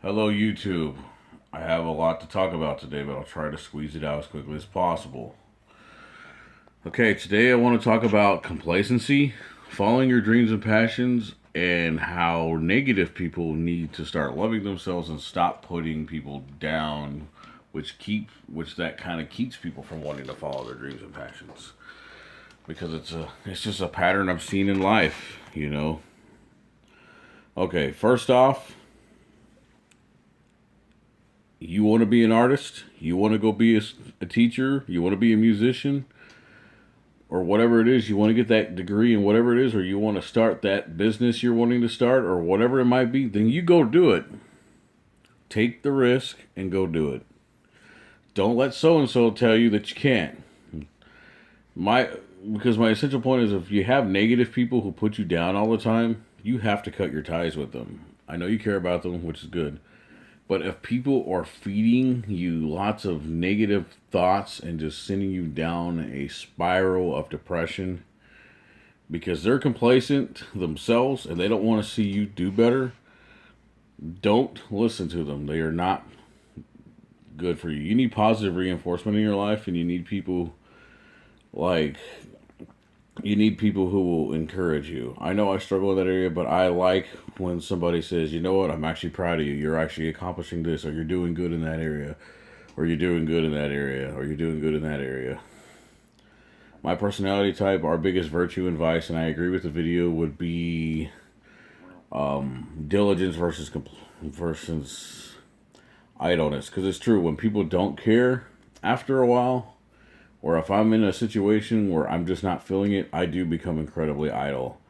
Hello, YouTube. I have a lot to talk about today, but I'll try to squeeze it out as quickly as possible. Okay, today I want to talk about complacency, following your dreams and passions, and how negative people need to start loving themselves and stop putting people down, which that kind of keeps people from wanting to follow their dreams and passions. Because it's just a pattern I've seen in life. Okay, first off, you want to be an artist, you want to go be a teacher, you want to be a musician, or whatever it is, you want to get that degree in whatever it is, or you want to start that business you're wanting to start, or whatever it might be, then you go do it. Take the risk and go do it. Don't let so and so tell you that you can't. My because my essential point is if you have negative people who put you down all the time, you have to cut your ties with them. I know you care about them, which is good. But if people are feeding you lots of negative thoughts and just sending you down a spiral of depression because they're complacent themselves and they don't want to see you do better, don't listen to them. They are not good for you. You need positive reinforcement in your life, and like you need people who will encourage you. I know I struggle in that area, but I like when somebody says, "You know what? I'm actually proud of you. You're actually accomplishing this, or you're doing good in that area, or you're doing good in that area, or you're doing good in that area." My personality type, our biggest virtue and vice, and I agree with the video, would be diligence versus idleness. Because it's true, when people don't care, after a while, or if I'm in a situation where I'm just not feeling it, I do become incredibly idle.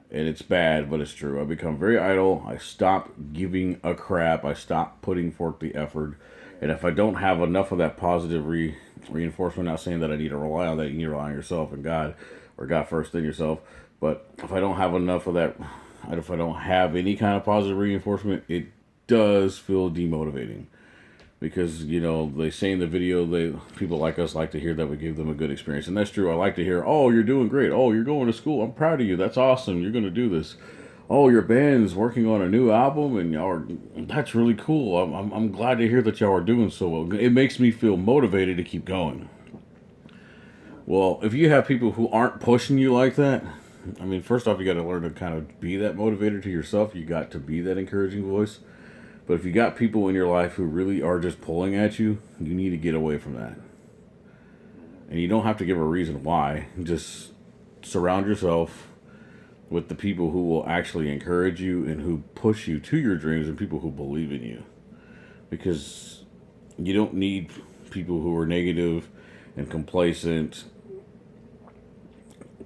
And it's bad, but it's true. I become very idle. I stop giving a crap. I stop putting forth the effort. And if I don't have enough of that positive reinforcement, not saying that I need to rely on that, you need to rely on yourself and God, or God first, then yourself. But if I don't have enough of that, if I don't have any kind of positive reinforcement, it does feel demotivating. Because they say in the video, they people like us like to hear that we give them a good experience, and that's true. I like to hear, "Oh, you're doing great. Oh, you're going to school. I'm proud of you. That's awesome. You're going to do this. Oh, your band's working on a new album, and y'all are, that's really cool. I'm glad to hear that y'all are doing so well. It makes me feel motivated to keep going." Well, if you have people who aren't pushing you like that, I mean, first off, you got to learn to kind of be that motivator to yourself. You got to be that encouraging voice. But if you got people in your life who really are just pulling at you, you need to get away from that. And you don't have to give a reason why. Just surround yourself with the people who will actually encourage you and who push you to your dreams and people who believe in you. Because you don't need people who are negative and complacent,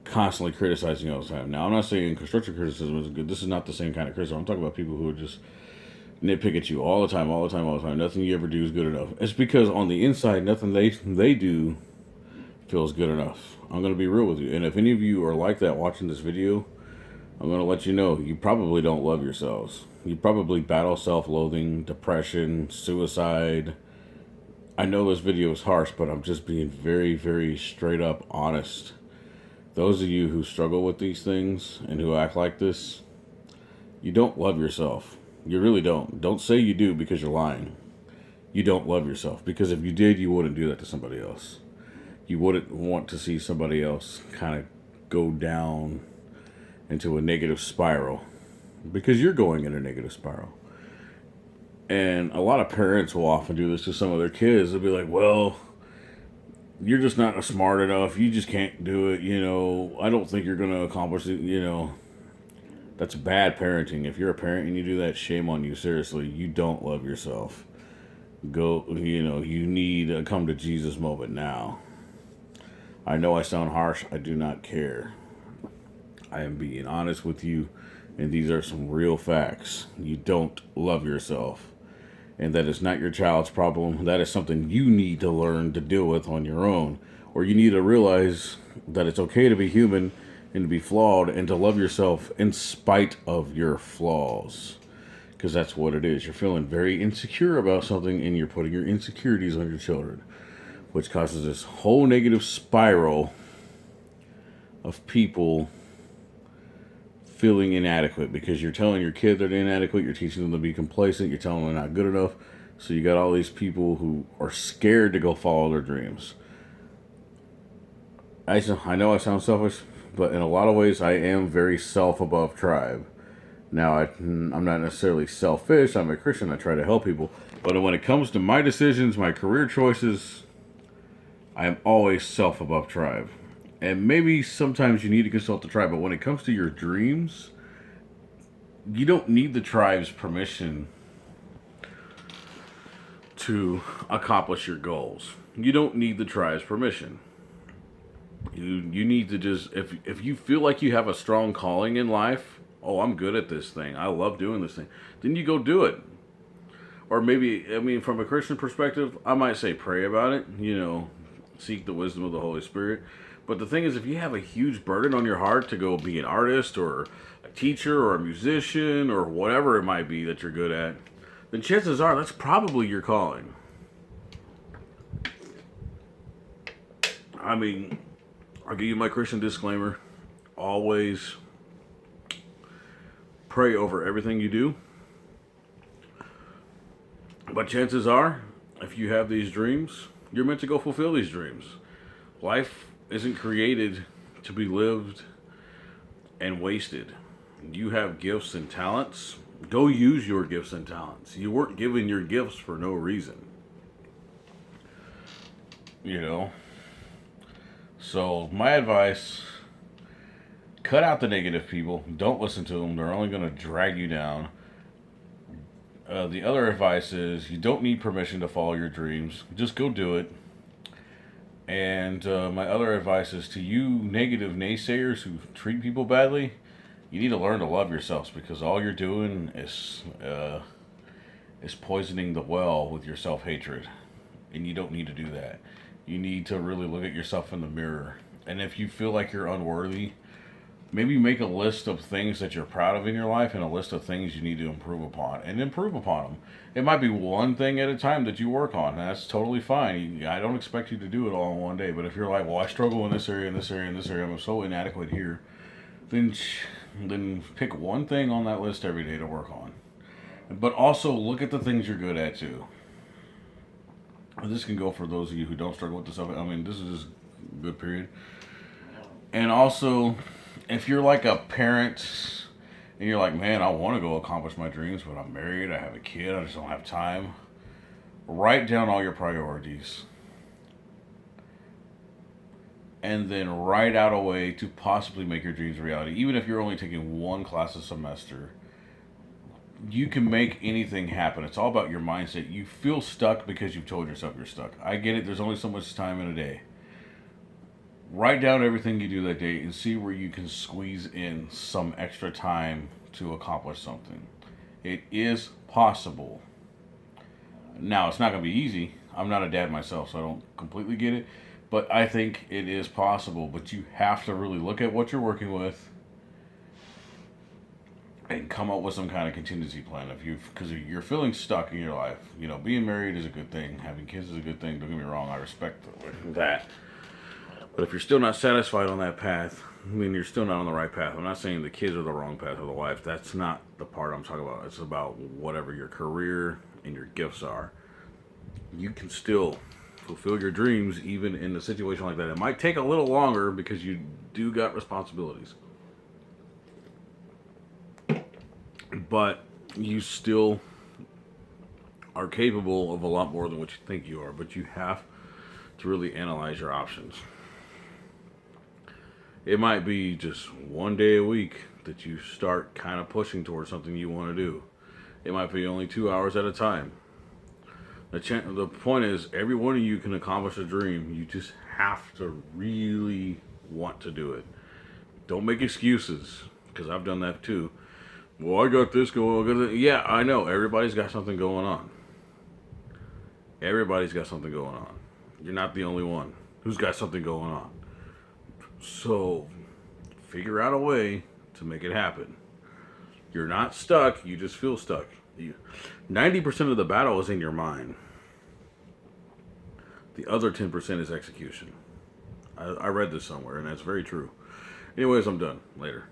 constantly criticizing you all the time. Now, I'm not saying constructive criticism is good. This is not the same kind of criticism. I'm talking about people who are just nitpick at you all the time, all the time, all the time. Nothing you ever do is good enough. It's because on the inside, nothing they do feels good enough. I'm gonna be real with you, and if any of you are like that watching this video, I'm gonna let you know you probably don't love yourselves. You probably battle self-loathing, depression, suicide. I know this video is harsh, but I'm just being very, very straight up honest. Those of you who struggle with these things and who act like this, you don't love yourself. You really don't. Don't say you do because you're lying. You don't love yourself. Because if you did, you wouldn't do that to somebody else. You wouldn't want to see somebody else kind of go down into a negative spiral. Because you're going in a negative spiral. And a lot of parents will often do this to some of their kids. They'll be like, well, you're just not smart enough. You just can't do it. I don't think you're going to accomplish it. That's bad parenting. If you're a parent and you do that, shame on you. Seriously, you don't love yourself. You need a come to Jesus moment now. I know I sound harsh. I do not care. I am being honest with you, and these are some real facts. You don't love yourself. And that is not your child's problem. That is something you need to learn to deal with on your own. Or you need to realize that it's okay to be human and to be flawed and to love yourself in spite of your flaws. Because that's what it is. You're feeling very insecure about something and you're putting your insecurities on your children, which causes this whole negative spiral of people feeling inadequate because you're telling your kid they're inadequate, you're teaching them to be complacent, you're telling them they're not good enough. So you got all these people who are scared to go follow their dreams. I know I sound selfish, but in a lot of ways I am very self above tribe. Now, I'm not necessarily selfish. I'm a Christian. I try to help people. But when it comes to my decisions, my career choices, I am always self above tribe. And maybe sometimes you need to consult the tribe. But when it comes to your dreams, you don't need the tribe's permission to accomplish your goals. You don't need the tribe's permission. You need to just, if you feel like you have a strong calling in life, oh, I'm good at this thing, I love doing this thing, then you go do it. Or maybe, I mean, from a Christian perspective, I might say pray about it, seek the wisdom of the Holy Spirit. But the thing is, if you have a huge burden on your heart to go be an artist or a teacher or a musician or whatever it might be that you're good at, then chances are that's probably your calling. I mean, I'll give you my Christian disclaimer. Always pray over everything you do. But chances are, if you have these dreams, you're meant to go fulfill these dreams. Life isn't created to be lived and wasted. You have gifts and talents. Go use your gifts and talents. You weren't given your gifts for no reason. So my advice, cut out the negative people. Don't listen to them. They're only going to drag you down. The other advice is you don't need permission to follow your dreams. Just go do it. And my other advice is to you negative naysayers who treat people badly, you need to learn to love yourselves, because all you're doing is poisoning the well with your self-hatred. And you don't need to do that. You need to really look at yourself in the mirror. And if you feel like you're unworthy, maybe make a list of things that you're proud of in your life and a list of things you need to improve upon, and improve upon them. It might be one thing at a time that you work on. That's totally fine. I don't expect you to do it all in one day. But if you're like, well, I struggle in this area, in this area, in this area, I'm so inadequate here, then pick one thing on that list every day to work on. But also look at the things you're good at too. This can go for those of you who don't struggle with this stuff. I mean, this is just a good period. And also, if you're like a parent and you're like, man, I want to go accomplish my dreams, but I'm married, I have a kid, I just don't have time, write down all your priorities. And then write out a way to possibly make your dreams a reality. Even if you're only taking one class a semester, you can make anything happen. It's all about your mindset. You feel stuck because you've told yourself you're stuck. I get it. There's only so much time in a day. Write down everything you do that day and see where you can squeeze in some extra time to accomplish something. It is possible. Now, it's not going to be easy. I'm not a dad myself, so I don't completely get it. But I think it is possible. But you have to really look at what you're working with and come up with some kind of contingency plan. Because you're feeling stuck in your life. Being married is a good thing. Having kids is a good thing. Don't get me wrong. I respect that. But if you're still not satisfied on that path, then you're still not on the right path. I'm not saying the kids are the wrong path or the wife. That's not the part I'm talking about. It's about whatever your career and your gifts are. You can still fulfill your dreams even in a situation like that. It might take a little longer because you do got responsibilities. But you still are capable of a lot more than what you think you are. But you have to really analyze your options. It might be just one day a week that you start kind of pushing towards something you want to do. It might be only 2 hours at a time. The point is, every one of you can accomplish a dream. You just have to really want to do it. Don't make excuses, because I've done that too. Well, I got this going. Yeah, I know. Everybody's got something going on. Everybody's got something going on. You're not the only one who's got something going on. So, figure out a way to make it happen. You're not stuck. You just feel stuck. 90% of the battle is in your mind. The other 10% is execution. I read this somewhere, and that's very true. Anyways, I'm done. Later.